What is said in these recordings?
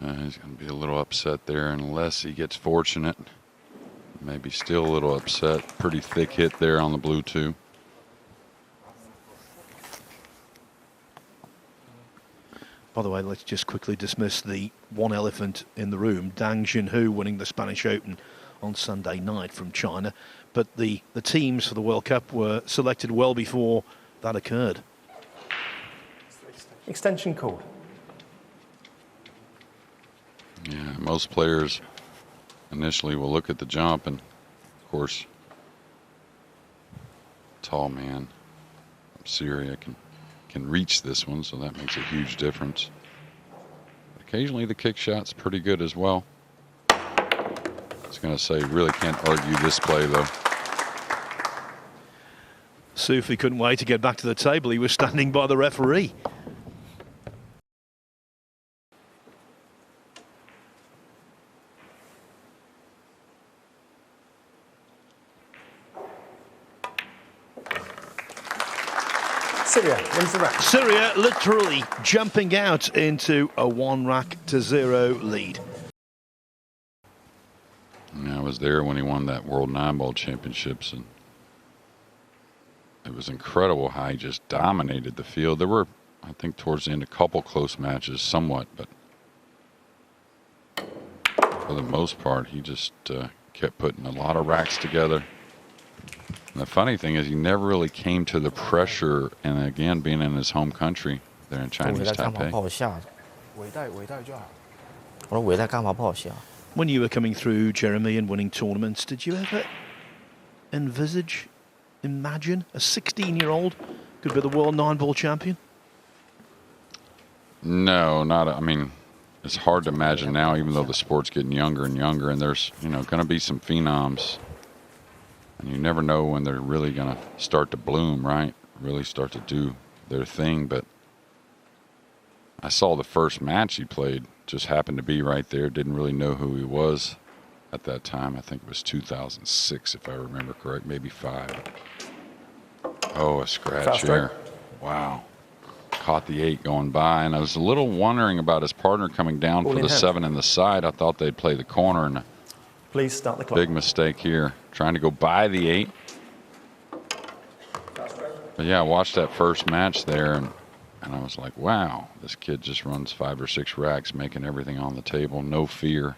He's going to be a little upset there unless he gets fortunate. Maybe still a little upset. Pretty thick hit there on the blue two. By the way, let's just quickly dismiss the one elephant in the room. Dang Junhui winning the Spanish Open on Sunday night from China. But the teams for the World Cup were selected well before that occurred. Extension called. Yeah, most players initially will look at the jump, and of course, tall man from Syria can reach this one, so that makes a huge difference. Occasionally the kick shot's pretty good as well. I was going to say, really can't argue this play though. Sufi couldn't wait to get back to the table. He was standing by the referee. Syria wins the rack. Syria literally jumping out into a 1-0 lead. Yeah, I was there when he won that World Nineball Championships, and it was incredible how he just dominated the field. There were, I think, towards the end, a couple close matches, somewhat, but for the most part, he just kept putting a lot of racks together. And the funny thing is, he never really came to the pressure, and again, being in his home country there in Chinese Taipei. When you were coming through, Jeremy, and winning tournaments, did you ever imagine a 16-year-old could be the world 9-ball champion? No, not. I mean, it's hard to imagine now, even though the sport's getting younger and younger, and there's, you know, going to be some phenoms. And you never know when they're really going to start to bloom, right? Really start to do their thing. But I saw the first match he played, just happened to be right there. Didn't really know who he was at that time. I think it was 2006, if I remember correct, maybe 5. Oh, a scratch here. Wow. Caught the 8 going by. And I was a little wondering about his partner coming down for the 7 in the side. I thought they'd play the corner, and please start the clock. Big mistake here, trying to go by the 8. But yeah, I watched that first match there, and I was like, wow, this kid just runs 5 or 6 racks, making everything on the table, no fear.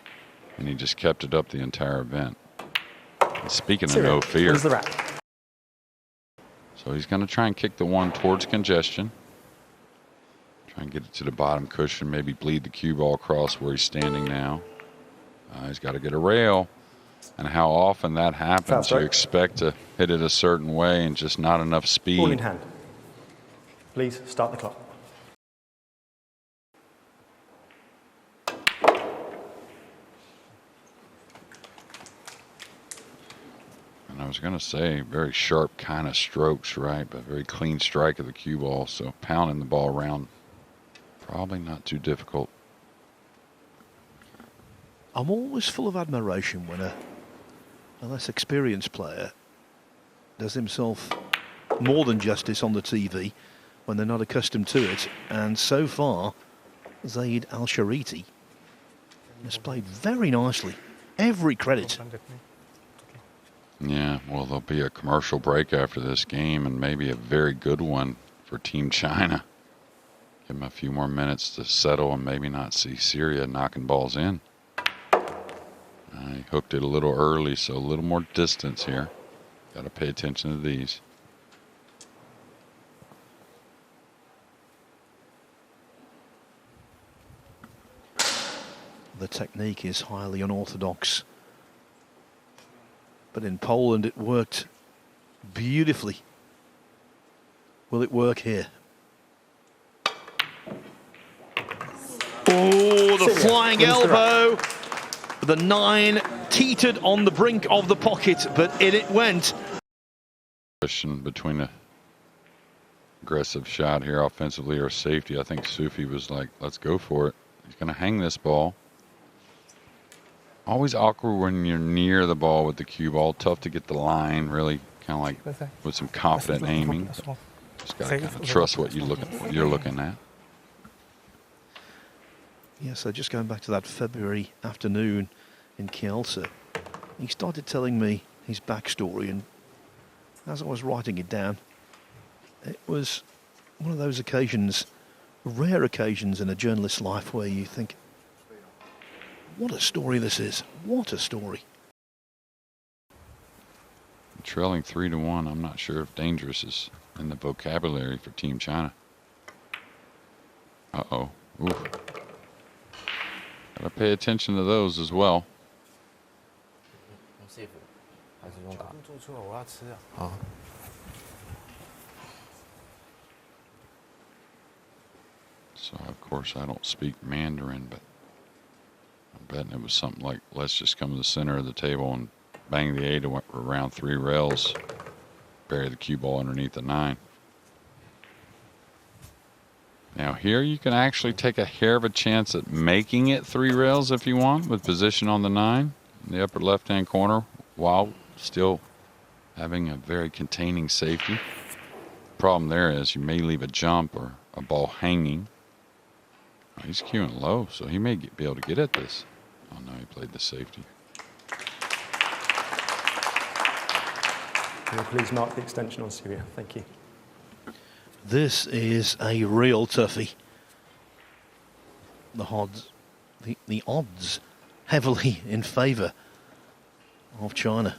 And he just kept it up the entire event. And speaking of no fear, the rack. So he's going to try and kick the 1 towards congestion. Try and get it to the bottom cushion, maybe bleed the cue ball across where he's standing now. He's got to get a rail, and how often that happens, you expect to hit it a certain way and just not enough speed. Ball in hand. Please start the clock. And I was going to say, very sharp kind of strokes, right? But very clean strike of the cue ball, so pounding the ball around, probably not too difficult. I'm always full of admiration when a less experienced player does himself more than justice on the TV when they're not accustomed to it. And so far, Zaid Al-Shariti has played very nicely. Every credit. Yeah, well, there'll be a commercial break after this game, and maybe a very good one for Team China. Give them a few more minutes to settle and maybe not see Syria knocking balls in. He hooked it a little early, so a little more distance here. Got to pay attention to these. The technique is highly unorthodox, but in Poland it worked beautifully. Will it work here? Oh, the flying elbow. The 9 teetered on the brink of the pocket, but in it went. Question between a aggressive shot here offensively or safety. I think Sufi was like, let's go for it. He's going to hang this ball. Always awkward when you're near the ball with the cue ball. Tough to get the line, really kind of like with some confident aiming. Just got to kind of trust what you're looking at. Yeah, so just going back to that February afternoon in Kielce, he started telling me his backstory, and as I was writing it down, it was one of those occasions, rare occasions in a journalist's life where you think, what a story this is. What a story. Trailing 3-1, I'm not sure if dangerous is in the vocabulary for Team China. Uh-oh. Ooh. Gotta pay attention to those as well. So, of course, I don't speak Mandarin, but I'm betting it was something like, let's just come to the center of the table and bang the 8 around 3 rails, bury the cue ball underneath the 9. Now here you can actually take a hair of a chance at making it 3 rails if you want, with position on the 9 in the upper left-hand corner, while still having a very containing safety. Problem there is you may leave a jump or a ball hanging. Oh, he's cueing low, so he may be able to get at this. Oh no, he played the safety. Can you please mark the extension on Syria? Thank you. This is a real toughie. The odds heavily in favour of China.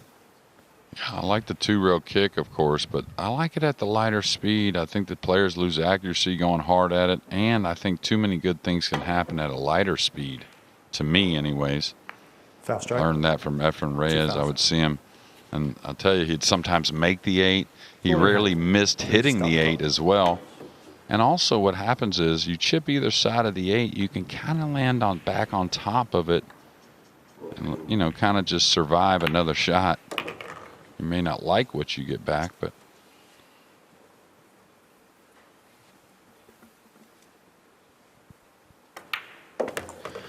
Yeah, I like the 2-rail kick, of course, but I like it at the lighter speed. I think the players lose accuracy going hard at it, and I think too many good things can happen at a lighter speed, to me anyways. Foul strike. Learned that from Efren Reyes. I would see him, and I'll tell you, he'd sometimes make the 8. He rarely missed hitting the 8 as well. And also what happens is you chip either side of the 8, you can kind of land back on top of it and, you know, kind of just survive another shot. You may not like what you get back, but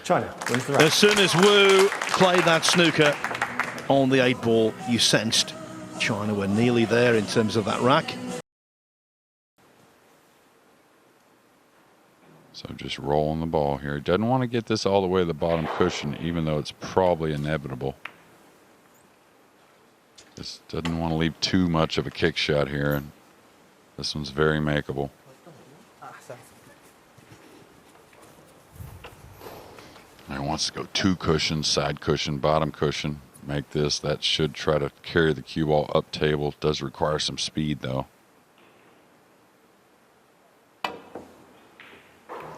China wins the round. As soon as Wu played that snooker on the 8 ball, you sensed China were nearly there in terms of that rack. so just rolling the ball here. He doesn't want to get this all the way to the bottom cushion, even though it's probably inevitable. Just doesn't want to leave too much of a kick shot here, and this one's very makeable. He wants to go 2 cushions, side cushion, bottom cushion. Make this. That should try to carry the cue ball up table. Does require some speed, though.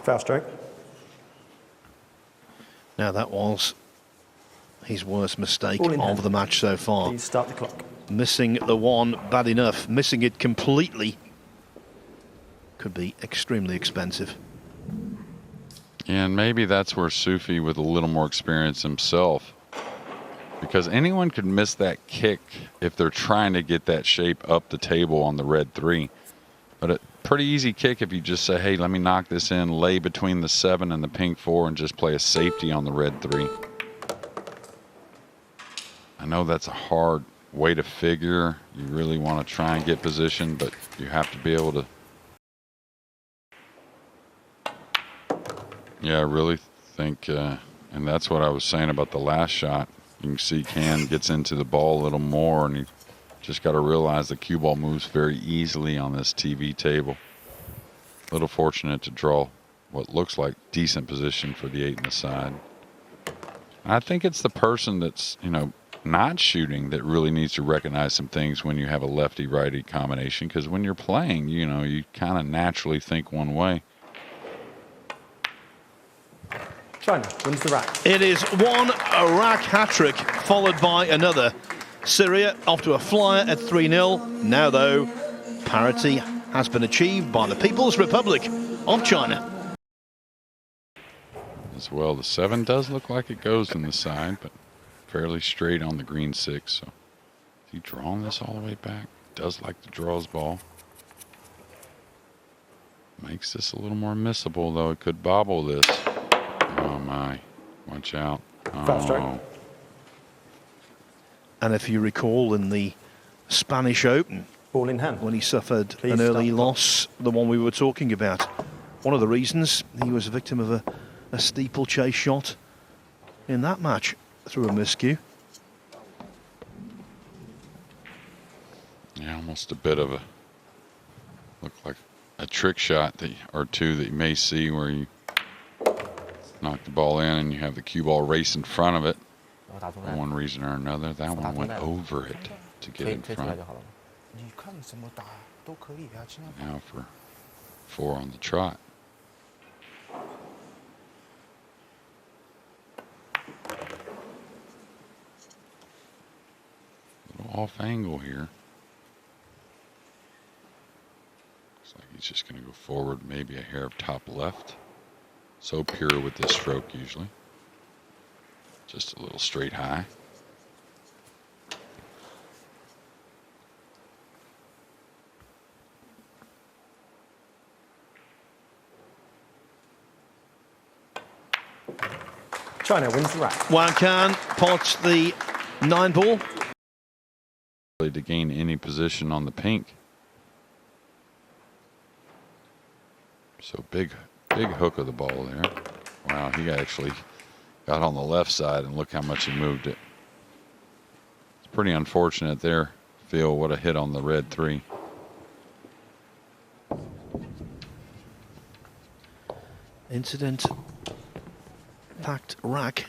Foul strike. Now that was his worst mistake Ball in of hand. the match so far. Please start the clock. Missing the 1, bad enough. Missing it completely could be extremely expensive. And maybe that's where Sufi, with a little more experience himself, because anyone could miss that kick if they're trying to get that shape up the table on the red 3. But a pretty easy kick if you just say, hey, let me knock this in, lay between the 7 and the pink 4, and just play a safety on the red 3. I know that's a hard way to figure. You really want to try and get position, but you have to be able to. Yeah, I really think, and that's what I was saying about the last shot. You can see Can gets into the ball a little more, and you just got to realize the cue ball moves very easily on this TV table. A little fortunate to draw what looks like decent position for the 8 in the side. And I think it's the person that's, you know, not shooting that really needs to recognize some things when you have a lefty-righty combination, because when you're playing, you know, you kind of naturally think one way. China wins the rack. It is one rack hat-trick followed by another. Syria off to a flyer at 3-0. Now, though, parity has been achieved by the People's Republic of China. As well, the 7 does look like it goes in the side, but fairly straight on the green 6. So, is he drawing this all the way back? Does like to draw his ball. Makes this a little more missable, though. It could bobble this. Oh my! Watch out! Foul strike. Oh, And if you recall, in the Spanish Open, Ball in hand. when he suffered Please an early stop. loss, the one we were talking about, one of the reasons he was a victim of a a steeplechase shot in that match through a miscue. Yeah, almost a bit of a look like a trick shot or two that you may see where you knock the ball in and you have the cue ball race in front of it. For one reason or another, that one went over it to get in front. Now for 4 on the trot. Little off angle here. Looks like he's just going to go forward, maybe a hair of top left. So pure with this stroke usually. Just a little straight high. China wins the rack. Wang Can pots the 9-ball. To gain any position on the pink. So big hook of the ball there. Wow, he actually got on the left side and look how much he moved it. It's pretty unfortunate there, Phil. What a hit on the red 3. Incident packed rack.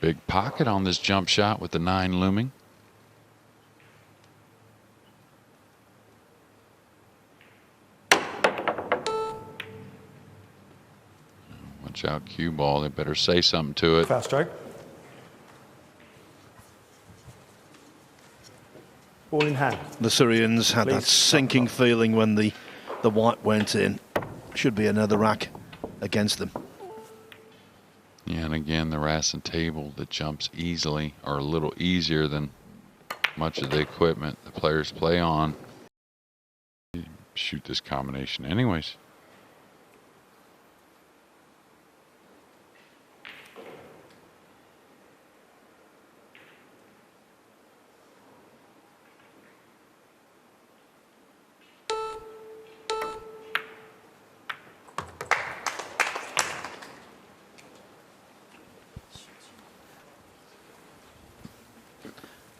Big pocket on this jump shot with the 9 looming. Watch out, cue ball. They better say something to it. Foul stroke. Ball in hand. The Syrians had that Please, sinking feeling when the white went in. Should be another rack against them. Yeah, and again, the Rassin table that jumps easily, or a little easier than much of the equipment the players play on. Shoot this combination anyways.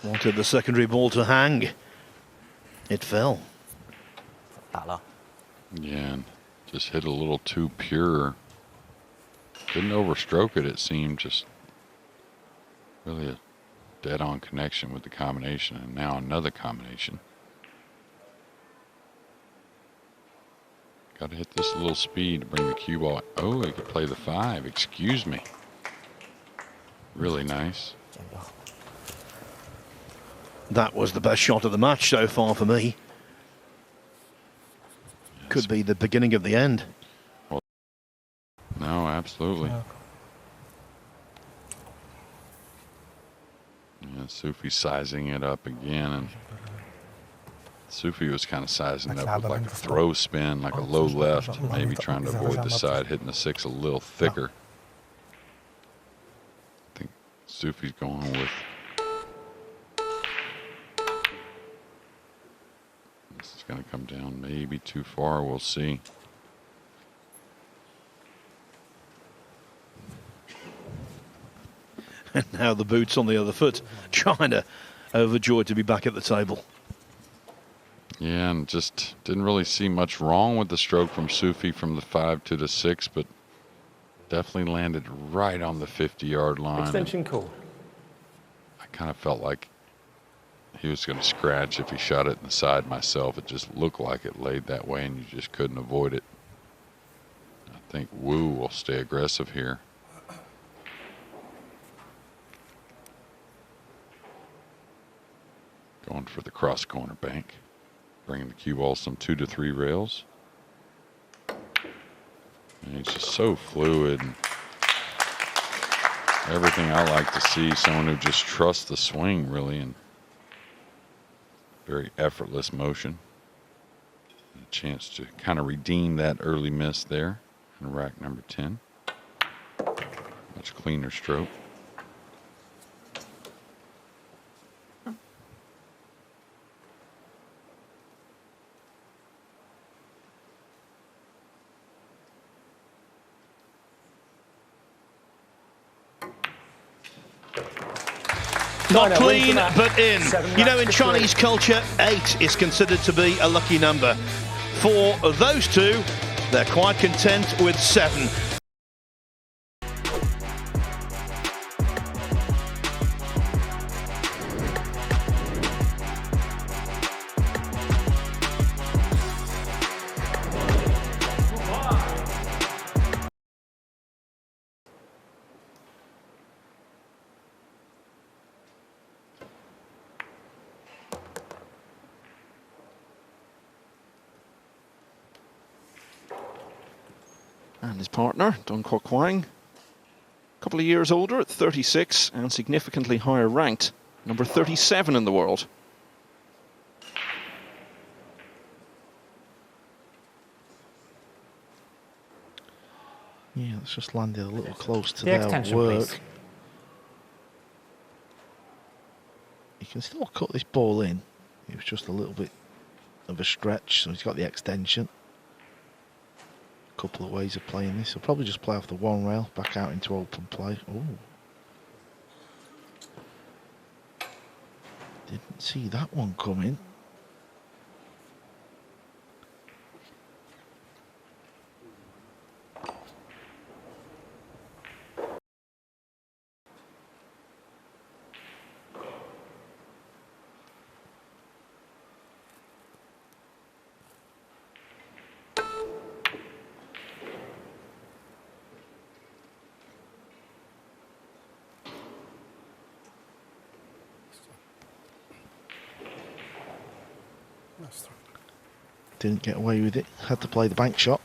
Wanted the secondary ball to hang. It fell. Yeah, and just hit a little too pure. Didn't overstroke it, it seemed. Just really a dead-on connection with the combination. And now another combination. Got to hit this a little speed to bring the cue ball. Oh, he could play the 5. Excuse me. Really nice. That was the best shot of the match so far for me. Could be the beginning of the end. Well, no, absolutely. Yeah, Sufi sizing it up again, and Sufi was kind of sizing it up with like a throw spin, like a low left, maybe trying to avoid the side, hitting the 6 a little thicker. I think Sufi's going with. This is going to come down maybe too far. We'll see. And now the boots on the other foot. China overjoyed to be back at the table. Yeah, and just didn't really see much wrong with the stroke from Sufi from the 5 to the 6, but definitely landed right on the 50-yard line. Extension call. I kind of felt like he was going to scratch if he shot it in the side myself. It just looked like it laid that way, and you just couldn't avoid it. I think Wu will stay aggressive here. Going for the cross corner bank. Bringing the cue ball some 2 to 3 rails. And he's just so fluid. And everything I like to see, someone who just trusts the swing, really, and very effortless motion. And a chance to kind of redeem that early miss there in rack number 10. Much cleaner stroke. Not China clean, wins the match. but in. 7 You know, racks in to Chinese 3. culture, 8 is considered to be a lucky number. For those two, they're quite content with 7. And his partner, Dong Kwok Hwang, a couple of years older at 36 and significantly higher ranked, number 37 in the world. Yeah, it's just landed a little close to The their extension, work. please. He can still cut this ball in. It was just a little bit of a stretch, so he's got the extension. Couple of ways of playing this. He'll probably just play off the one rail, back out into open play. Ooh. Didn't see that one coming. Didn't get away with it. Had to play the bank shot.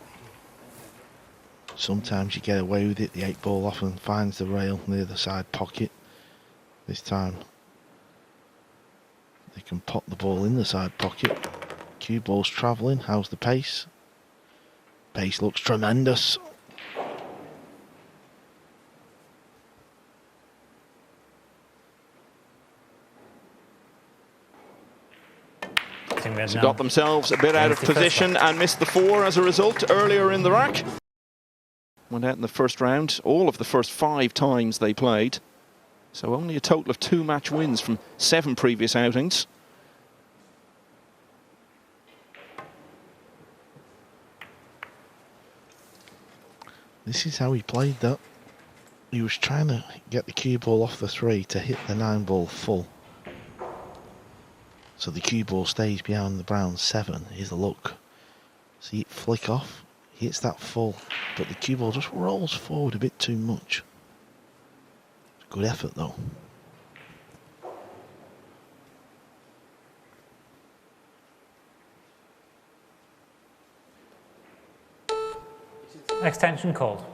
Sometimes you get away with it. The 8-ball often finds the rail near the side pocket. This time they can pop the ball in the side pocket. Cue ball's travelling. How's the pace? Pace looks tremendous. So got themselves a bit out of position and missed the 4 as a result earlier in the rack. Went out in the first round, all of the first 5 times they played. So only a total of 2 match wins from 7 previous outings. This is how he played that. He was trying to get the cue ball off the 3 to hit the 9-ball full. So the cue ball stays behind the brown 7. Here's the look. See it flick off. He hits that full, but the cue ball just rolls forward a bit too much. Good effort though. Extension called.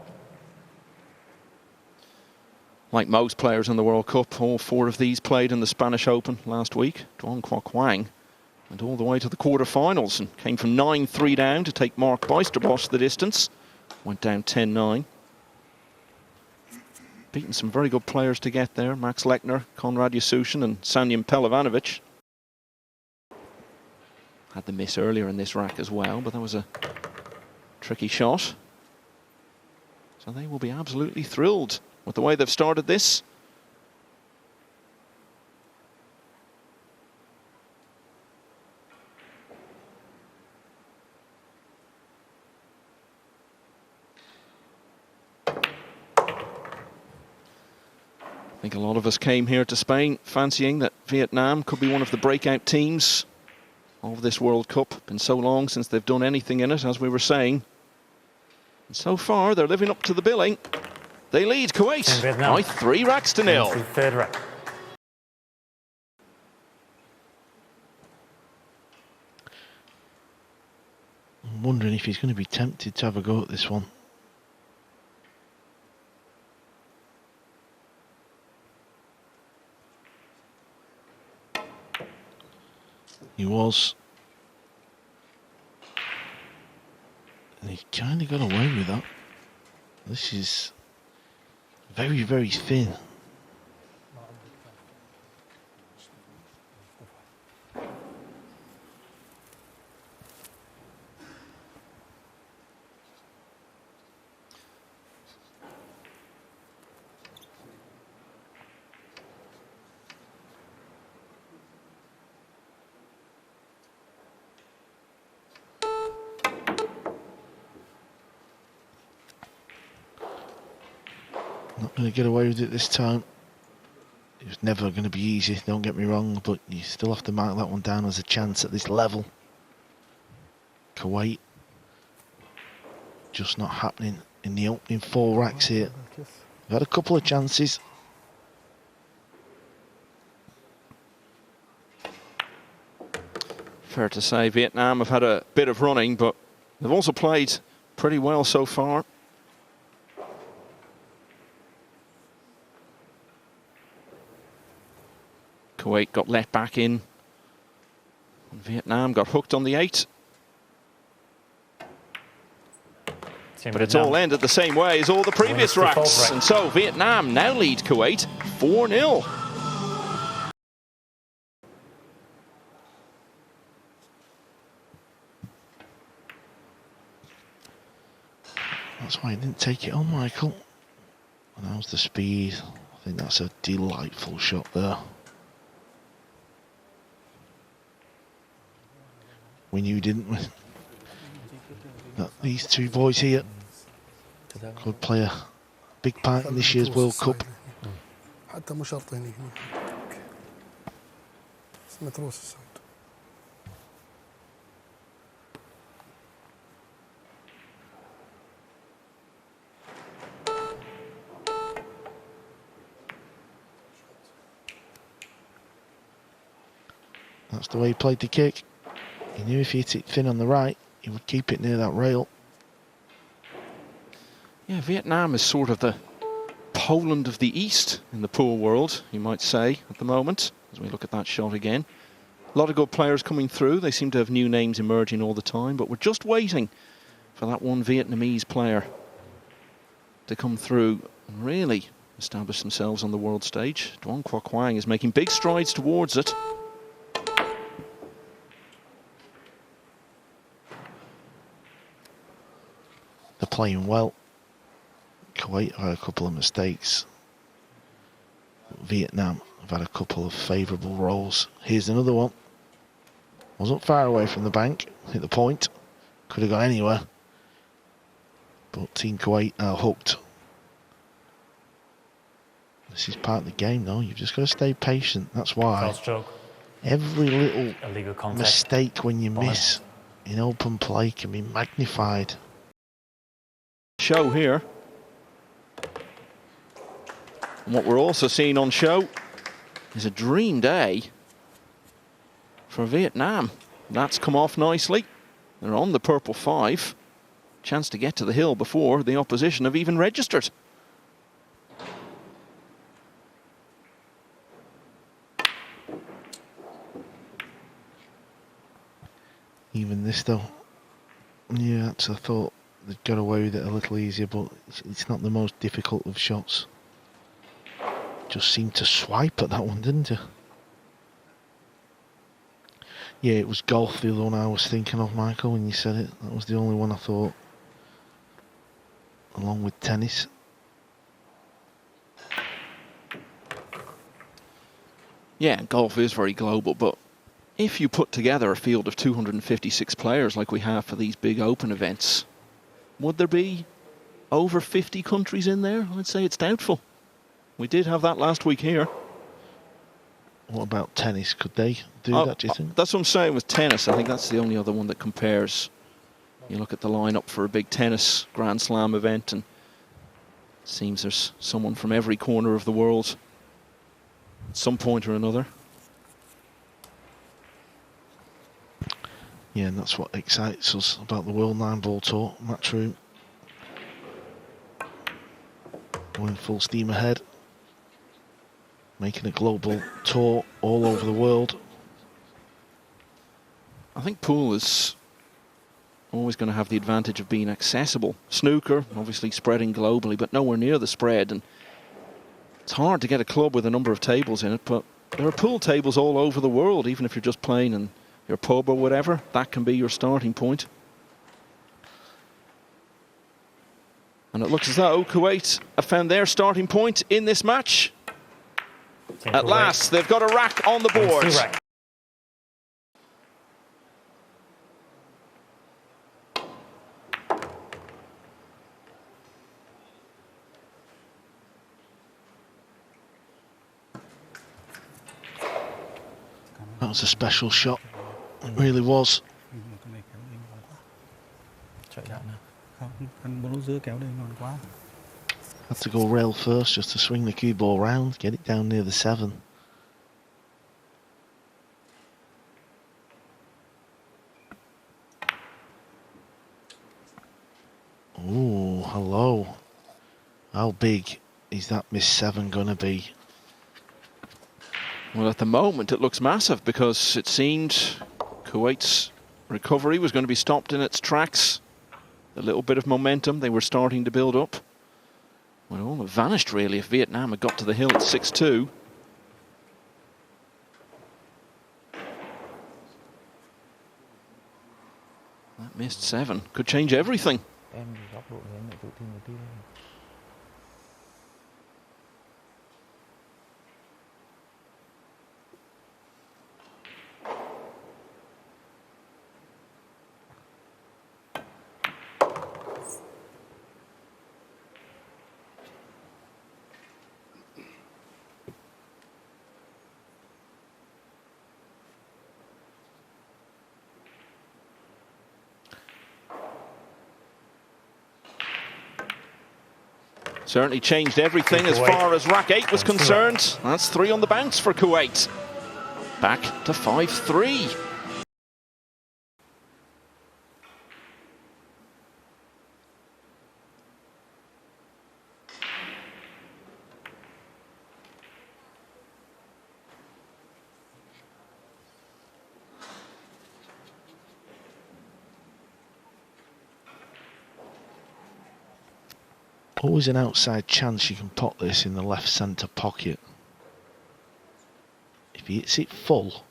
Like most players in the World Cup, all 4 of these played in the Spanish Open last week. Dong Kwok Hwang went all the way to the quarterfinals and came from 9-3 down to take Mark Bijsterbosch the distance. Went down 10-9. Beaten some very good players to get there. Max Lechner, Konrad Yasusin and Sanjin Pelevanovic. Had the miss earlier in this rack as well, but that was a tricky shot. So they will be absolutely thrilled with the way they've started this. I think a lot of us came here to Spain fancying that Vietnam could be one of the breakout teams of this World Cup. Been so long since they've done anything in it, as we were saying. And so far, they're living up to the billing. They lead Kuwait by 3 racks to 0. Third rack. I'm wondering if he's going to be tempted to have a go at this one. He was. And he kind of got away with that. This is very, very thin. Not going to get away with it this time. It was never going to be easy, don't get me wrong, but you still have to mark that one down as a chance at this level. Kuwait, just not happening in the opening 4 racks here. We've had a couple of chances. Fair to say Vietnam have had a bit of running, but they've also played pretty well so far. Kuwait got let back in. And Vietnam got hooked on the 8. But it's all ended the same way as all the previous racks. And so Vietnam now lead Kuwait 4-0. That's why he didn't take it on, Michael. And how's the speed? I think that's a delightful shot there. We knew, didn't we, that these two boys here could play a big part in this year's World Cup. That's the way he played the kick. He knew if he hit it thin on the right, he would keep it near that rail. Yeah, Vietnam is sort of the Poland of the East in the pool world, you might say, at the moment, as we look at that shot again. A lot of good players coming through. They seem to have new names emerging all the time, but we're just waiting for that one Vietnamese player to come through and really establish themselves on the world stage. Duong Quoc Quang is making big strides towards it. They're playing well. Kuwait have had a couple of mistakes. Vietnam have had a couple of favourable rolls. Here's another one. Wasn't far away from the bank. Hit the point. Could have gone anywhere. But Team Kuwait are hooked. This is part of the game though. You've just got to stay patient. That's why every little mistake when you miss in open play can be magnified. Show here. And what we're also seeing on show is a dream day for Vietnam. That's come off nicely. They're on the purple 5. Chance to get to the hill before the opposition have even registered. Even this though, yeah, I thought they got away with it a little easier, but it's not the most difficult of shots. Just seemed to swipe at that one, didn't you? Yeah, it was golf, the other one I was thinking of, Michael, when you said it. That was the only one I thought, along with tennis. Yeah, golf is very global, but if you put together a field of 256 players like we have for these big open events, would there be over 50 countries in there? I'd say it's doubtful. We did have that last week here. What about tennis? Could they do that, do you think? That's what I'm saying with tennis. I think that's the only other one that compares. You look at the lineup for a big tennis Grand Slam event, and it seems there's someone from every corner of the world at some point or another. Yeah, and that's what excites us about the World Nineball Tour. Matchroom going full steam ahead, making a global tour all over the world. I think pool is always going to have the advantage of being accessible. Snooker, obviously spreading globally, but nowhere near the spread. And it's hard to get a club with a number of tables in it, but there are pool tables all over the world, even if you're just playing in your pub or whatever. That can be your starting point. And it looks as though Kuwait have found their starting point in this match. At last, they've got a rack on the board. That was a special shot. It really was. Chạy đạn nào. Không, anh bóng giữa kéo đây ngon quá. Had to go rail first just to swing the cue ball round, get it down near the 7. Oh, hello. How big is that miss 7 gonna be? Well, at the moment it looks massive because it seemed Kuwait's recovery was going to be stopped in its tracks. A little bit of momentum they were starting to build up. Well, all have vanished really if Vietnam had got to the hill at 6-2. That missed 7 could change everything. Em thì góc độ này em lại tự tin một tí. Certainly changed everything as far as rack 8 was concerned. That's 3 on the bounce for Kuwait. Back to 5-3. Always an outside chance you can pot this in the left centre pocket. If he hits it full,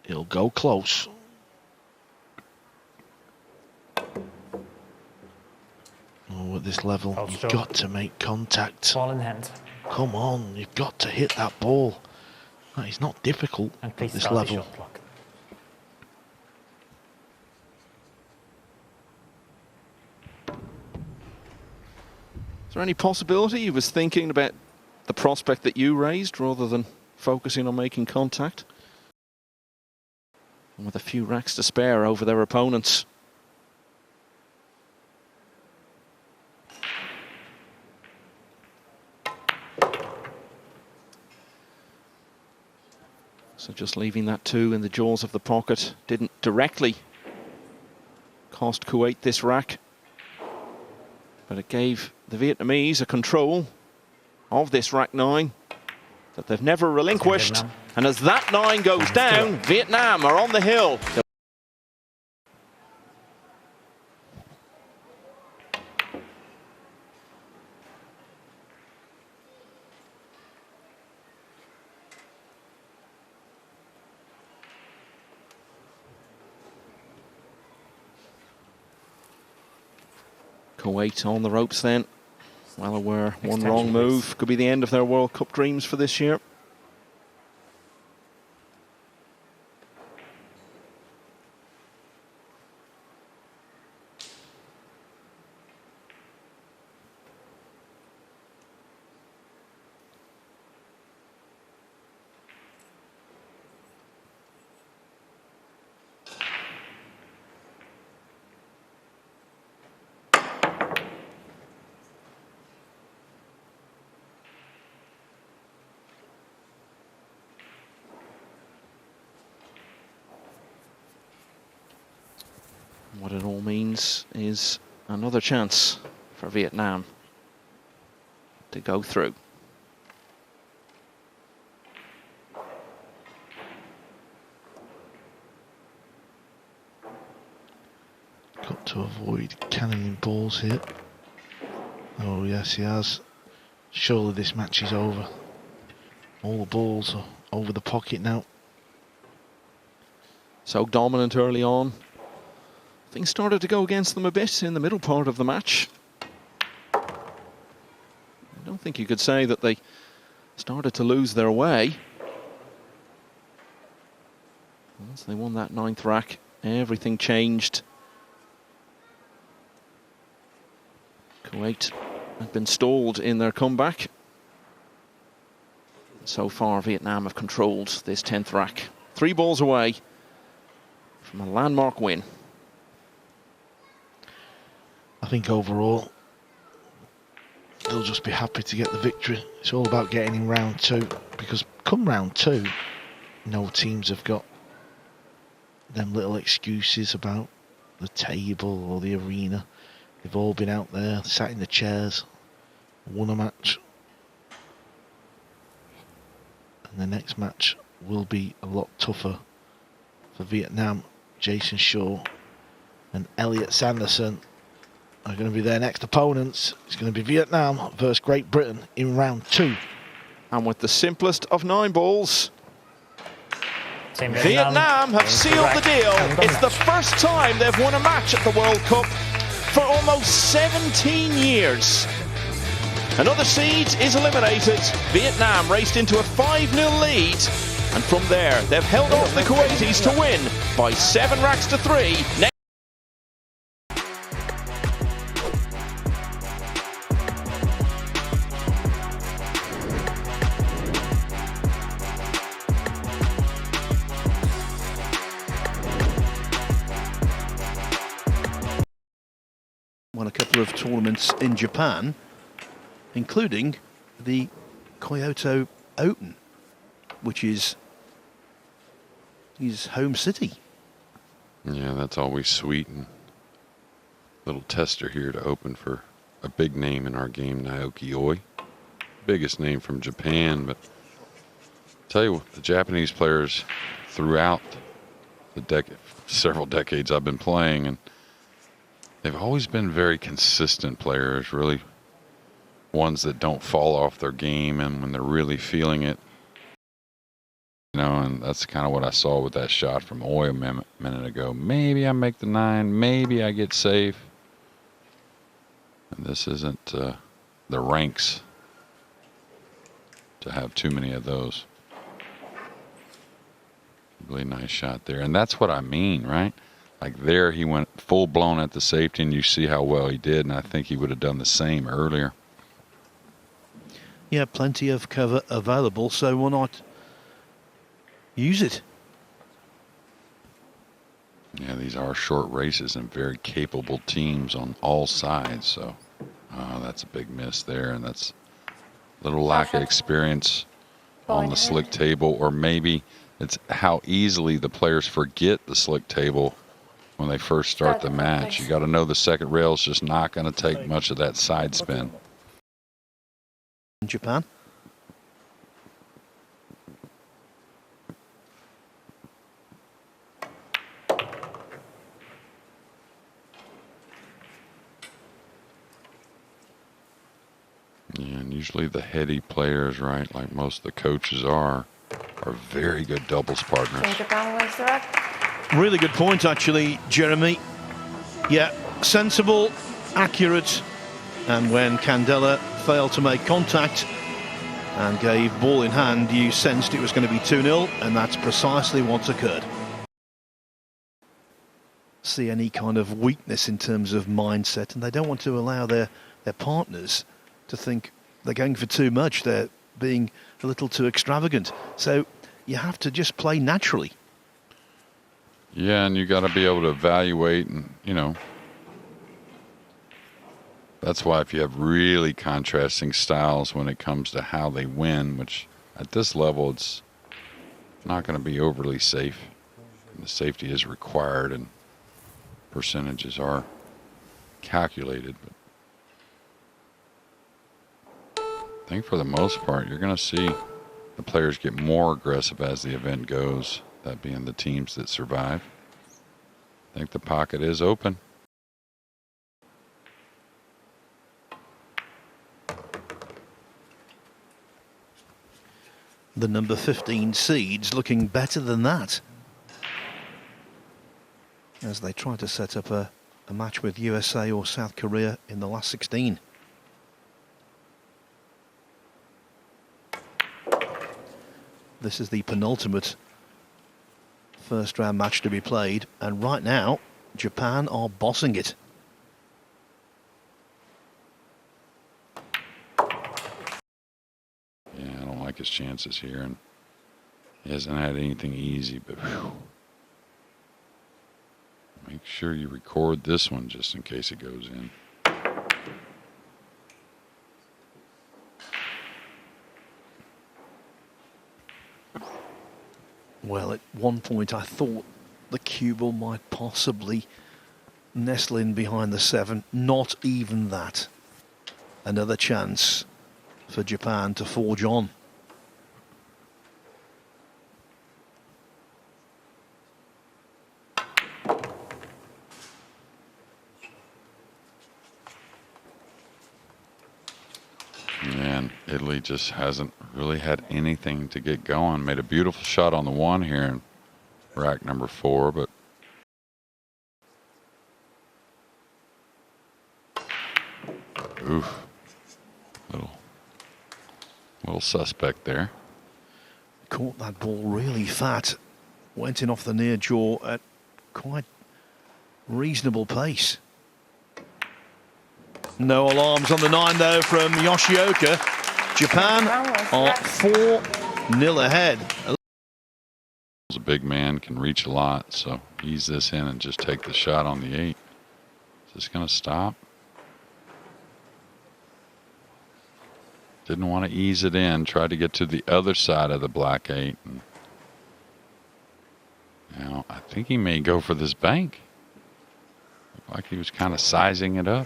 it'll go close. Oh, at this level, you've got to make contact. Ball in hand. Come on, you've got to hit that ball. That is not difficult And at please this start the level. shot clock. Is there any possibility he was thinking about the prospect that you raised rather than focusing on making contact? And with a few racks to spare over their opponents. So just leaving that 2 in the jaws of the pocket didn't directly cost Kuwait this rack. But it gave the Vietnamese a control of this rack 9 that they've never relinquished. And as that 9 goes down, Vietnam are on the hill. Kuwait on the ropes then. Well aware one wrong move could be the end of their World Cup dreams for this year. What it all means is another chance for Vietnam to go through. Got to avoid cannoning balls here. Oh yes, he has. Surely this match is over. All the balls are over the pocket now. So dominant early on. Things started to go against them a bit in the middle part of the match. I don't think you could say that they started to lose their way. Once they won that 9th rack, everything changed. Kuwait had been stalled in their comeback. So far, Vietnam have controlled this 10th rack. 3 balls away from a landmark win. I think overall, they'll just be happy to get the victory. It's all about getting in round 2, because come round 2, no teams have got them little excuses about the table or the arena. They've all been out there, sat in the chairs, won a match. And the next match will be a lot tougher for Vietnam. Jason Shaw and Elliot Sanderson are going to be their next opponents. It's going to be Vietnam versus Great Britain in round 2. And with the simplest of 9 balls, Vietnam have sealed the deal. It's the first time they've won a match at the World Cup for almost 17 years. Another seed is eliminated. Vietnam raced into a 5-0 lead. And from there, they've held off the Kuwaitis to win by 7 racks to 3. Won a couple of tournaments in Japan, including the Kyoto Open, which is his home city. Yeah, that's always sweet. And little tester here to open for a big name in our game, Naoki Oi. Biggest name from Japan, but tell you what, the Japanese players throughout the several decades I've been playing, and they've always been very consistent players, really ones that don't fall off their game, and when they're really feeling it, you know, and that's kind of what I saw with that shot from Oi a minute ago. Maybe I make the 9, maybe I get safe. And this isn't the ranks to have too many of those. Really nice shot there, and that's what I mean, right? Like there, he went full blown at the safety, and you see how well he did, and I think he would have done the same earlier. Yeah, plenty of cover available, so why not use it? Yeah, these are short races and very capable teams on all sides, so that's a big miss there, and that's a little lack of experience on the slick table, or maybe it's how easily the players forget the slick table when they first start the match. You got to know the second rail is just not going to take much of that side spin. In Japan. Yeah, and usually the heady players, right, like most of the coaches are very good doubles partners. Really good point, actually, Jeremy. Yeah, sensible, accurate, and when Candela failed to make contact and gave ball in hand, you sensed it was going to be 2-0, and that's precisely what's occurred. See any kind of weakness in terms of mindset, and they don't want to allow their partners to think they're going for too much, they're being a little too extravagant. So you have to just play naturally. Yeah, and you got to be able to evaluate, and you know, that's why if you have really contrasting styles when it comes to how they win, which at this level it's not going to be overly safe. The safety is required and percentages are calculated, but I think for the most part you're going to see the players get more aggressive as the event goes, that being the teams that survive. I think the pocket is open. The number 15 seeds looking better than that, as they try to set up a match with USA or South Korea in the last 16. This is the penultimate first round match to be played, and right now Japan are bossing it. his chances here, and he hasn't had anything easy, but whew. Make sure you record this one just in case it goes in. Well, at one point I thought the cue ball might possibly nestle in behind the 7. Not even that. Another chance for Japan to forge on. And Italy just hasn't really had anything to get going. Made a beautiful shot on the 1 here in rack number 4, but oof, little suspect there. Caught that ball really fat. Went in off the near jaw at quite reasonable pace. No alarms on the 9 though from Yoshioka. Japan are 4-0 ahead. A big man, can reach a lot, so ease this in and just take the shot on the 8. Is this going to stop? Didn't want to ease it in. Tried to get to the other side of the black 8. And now I think he may go for this bank. Looked like he was kind of sizing it up.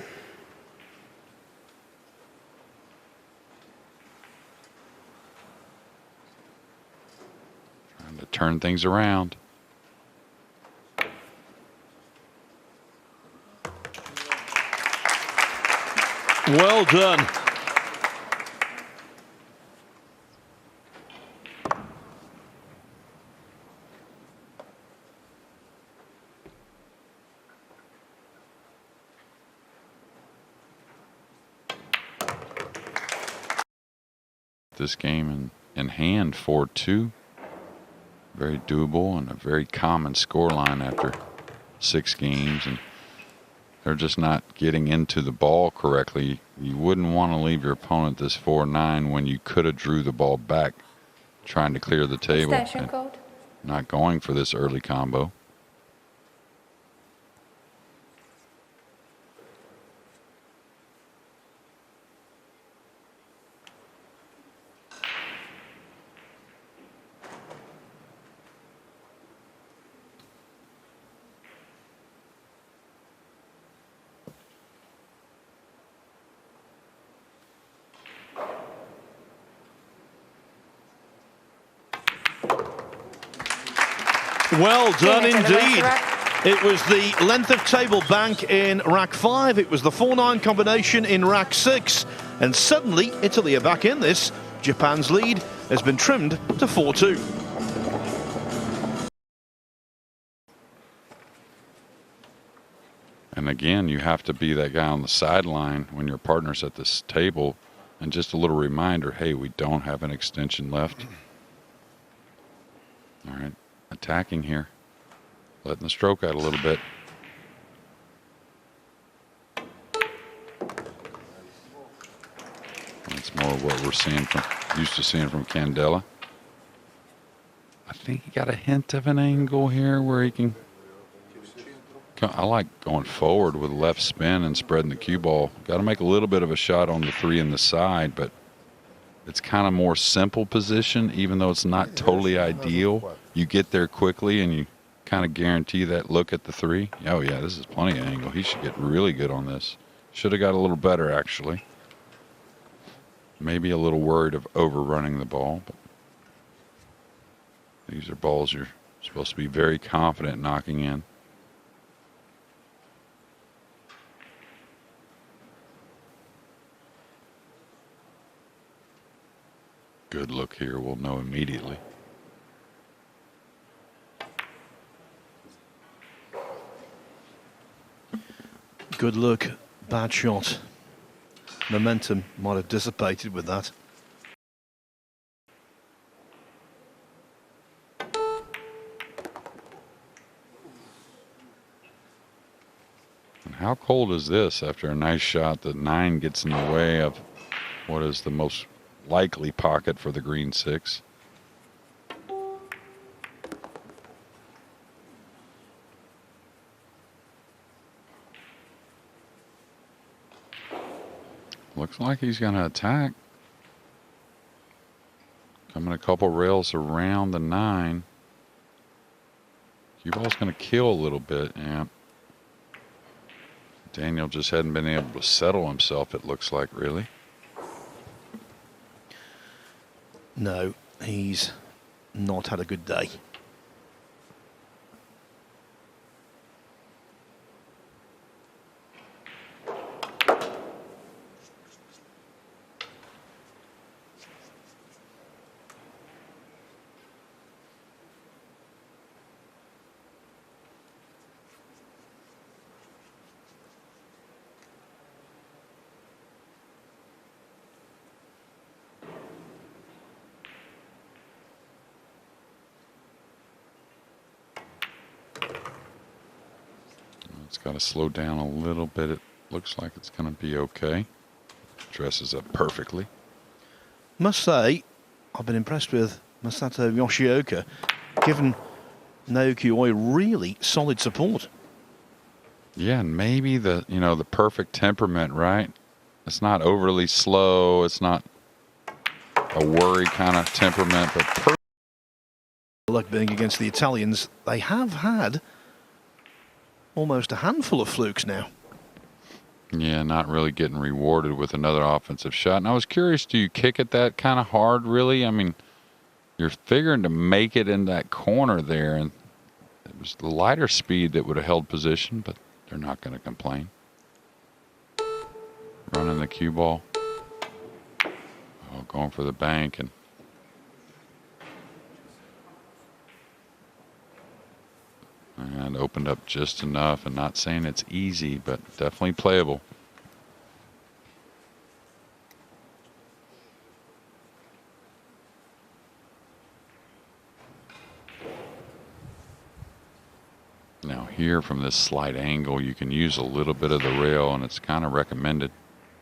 Trying to turn things around. Well done. This game in hand 4-2. Very doable and a very common scoreline after 6 games, and they're just not getting into the ball correctly. You wouldn't want to leave your opponent this 4-9 when you could have drew the ball back trying to clear the table. Extension code. Not going for this early combo. Well done Team into the indeed. rack. It was the length of table bank in rack 5. It was the 4-9 combination in rack 6. And suddenly, Italy are back in this. Japan's lead has been trimmed to 4-2. And again, you have to be that guy on the sideline when your partner's at this table. And just a little reminder, hey, we don't have an extension left. All right, attacking here. Letting the stroke out a little bit. That's more of what we're seeing used to seeing from Candela. I think he got a hint of an angle here where he can. I like going forward with left spin and spreading the cue ball. Got to make a little bit of a shot on the 3 in the side, but it's kind of more simple position, even though it's not totally ideal. You get there quickly and you kind of guarantee that look at the 3. Oh yeah, this is plenty of angle. He should get really good on this. Should have got a little better actually. Maybe a little worried of overrunning the ball, but these are balls you're supposed to be very confident knocking in. Good look here, we'll know immediately. Good look, bad shot. Momentum might have dissipated with that. And how cold is this after a nice shot? The 9 gets in the way of what is the most likely pocket for the green 6. Looks like he's going to attack. Coming a couple rails around the 9. Cue ball's going to kill a little bit. Yeah. Daniel just hadn't been able to settle himself, it looks like, really. No, he's not had a good day. It's got to slow down a little bit. It looks like it's going to be okay. Dresses up perfectly. Must say, I've been impressed with Masato Yoshioka, given Naoki Oi really solid support. Yeah, and maybe the perfect temperament, right? It's not overly slow. It's not a worry kind of temperament, but perfect. Luck being against the Italians, they have had almost a handful of flukes now. Yeah, not really getting rewarded with another offensive shot. And I was curious, do you kick it that kind of hard, really? I mean, you're figuring to make it in that corner there, and it was the lighter speed that would have held position, but they're not going to complain. Running the cue ball. Oh, going for the bank, and opened up just enough, and not saying it's easy, but definitely playable. Now here from this slight angle, you can use a little bit of the rail, and it's kind of recommended.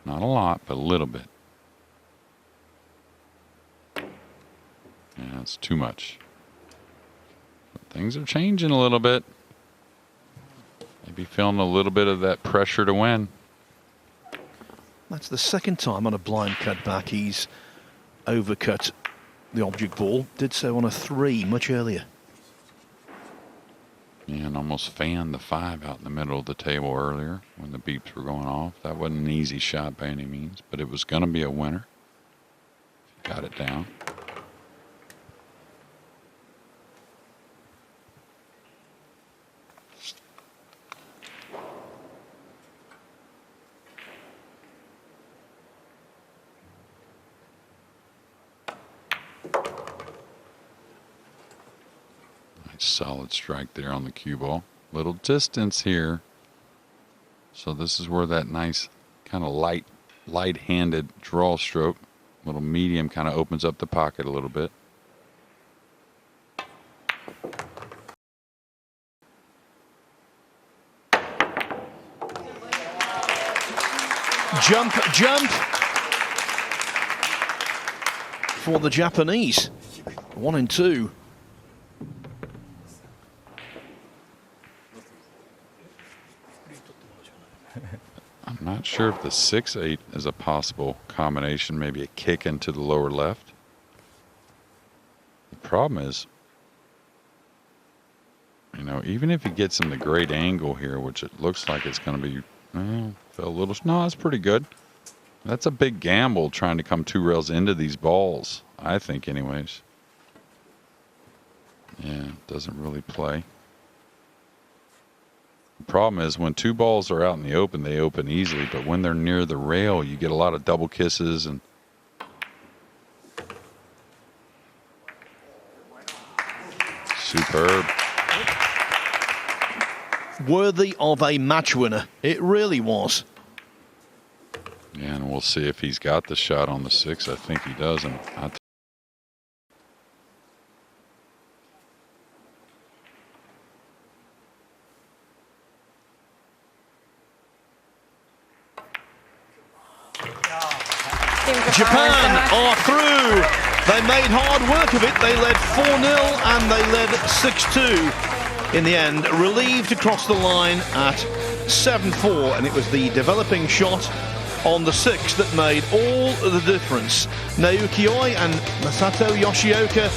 Not a lot, but a little bit. Yeah, it's too much. Things are changing a little bit. Maybe feeling a little bit of that pressure to win. That's the second time on a blind cutback he's overcut the object ball. Did so on a 3 much earlier. Yeah, and almost fanned the 5 out in the middle of the table earlier when the beeps were going off. That wasn't an easy shot by any means, but it was going to be a winner. Got it down. Solid strike there on the cue ball. Little distance here. So this is where that nice kind of light-handed draw stroke, little medium, kind of opens up the pocket a little bit. Jump, jump for the Japanese. 1 and 2. I'm not sure if the 6-8 is a possible combination, maybe a kick into the lower left. The problem is, even if he gets in the great angle here, which it looks like it's going to be, fell a little, no, it's pretty good. That's a big gamble trying to come 2 rails into these balls, I think anyways. Yeah, doesn't really play. The problem is when 2 balls are out in the open, they open easily, but when they're near the rail, you get a lot of double kisses and superb. Worthy of a match winner. It really was. Yeah, and we'll see if he's got the shot on the 6. I think he does, and Team Japan are through. They made hard work of it. They led 4-0 and they led 6-2 in the end. Relieved to cross the line at 7-4, and it was the developing shot on the 6th that made all the difference. Naoki Oi and Masato Yoshioka